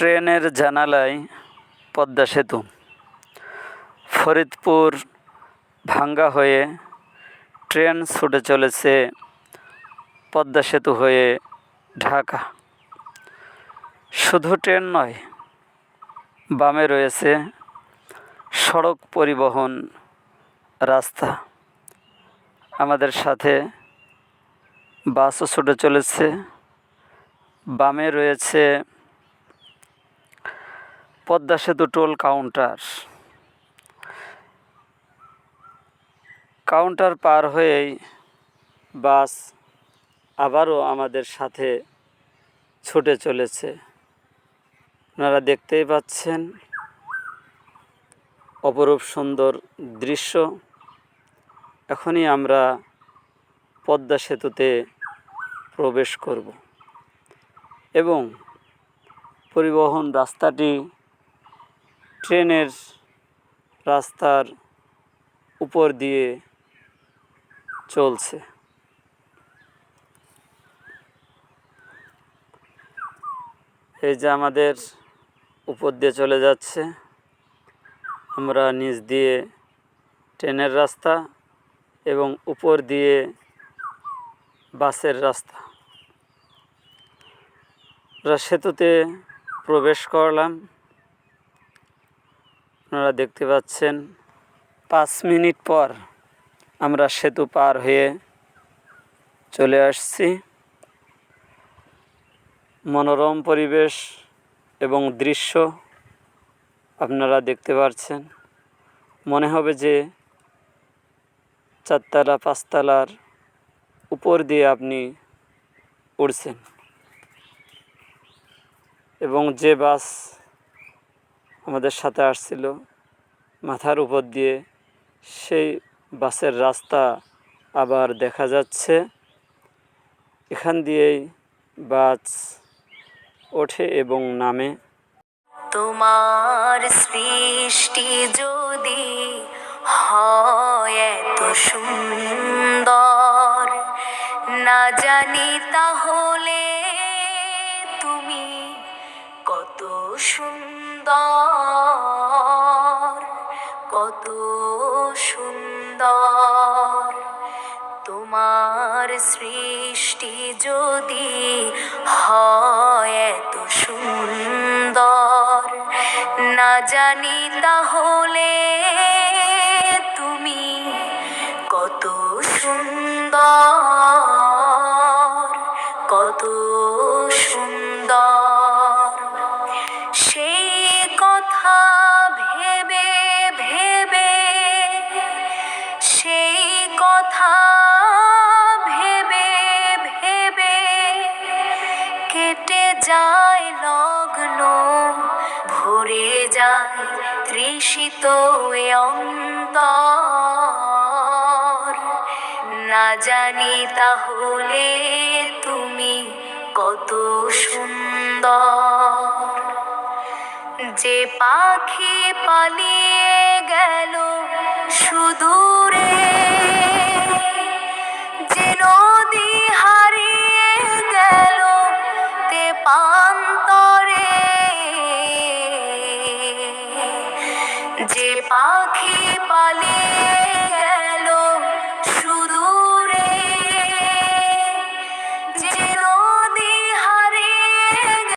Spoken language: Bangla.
ট্রেনের জানালায় পদ্মা সেতু, ফরিদপুর ভাঙ্গা হয়ে ট্রেন ছুটে চলেছে পদ্মা সেতু হয়ে ঢাকা। শুধু ট্রেন নয়, বামে রয়েছে সড়ক পরিবহন রাস্তা। আমাদের সাথে বাসও ছুটে চলেছে। বামে রয়েছে পদ্মা সেতু টোল কাউন্টার পার হয়েই বাস আবারও আমাদের সাথে ছুটে চলেছে। আপনারা দেখতেই পাচ্ছেন অপরূপ সুন্দর দৃশ্য। এখনই আমরা পদ্মা সেতুতে প্রবেশ করব এবং পরিবহন রাস্তাটি ট্রেনের রাস্তার উপর দিয়ে চলছে। এই যে আমাদের উপর দিয়ে চলে যাচ্ছে, আমরা নিচ দিয়ে ট্রেনের রাস্তা এবং উপর দিয়ে বাসের রাস্তা। আমরা সেতুতে প্রবেশ করলাম। আপনারা দেখতে পাচ্ছেন 5 মিনিট পর আমরা সেতু পার হয়ে চলে আসছি। মনোরম পরিবেশ এবং দৃশ্য আপনারা দেখতে পাচ্ছেন। মনে হবে যে 4তলা 5তলার উপর দিয়ে আপনি উড়ছেন এবং যে বাস আমাদের সাথে আসছিল মাথার উপর দিয়ে, সেই বাসের রাস্তা আবার দেখা যাচ্ছে। এখান দিয়েই বাস ওঠে এবং নামে। তোমার সৃষ্টি যদি হয় এত সুন্দর, না জানি তাহলে তুমি কত সুন্দর, কত সুন্দর। তোমার সৃষ্টি যদি হয় এত সুন্দর, না জানি তাহলে তুমি কত সুন্দর, কত সুন্দর। সেই কথা ভেবে ভেবে, সেই কথা ভেবে ভেবে কেটে যায় লগ্ন, ভরে যায় তৃষিত এ অন্তর। না জানি তাহলে তুমি কত সুন্দর। যে পাখি পালিয়ে গেল সুদূরে, যে নদী হারিয়ে গেল তেপান্তরে, যে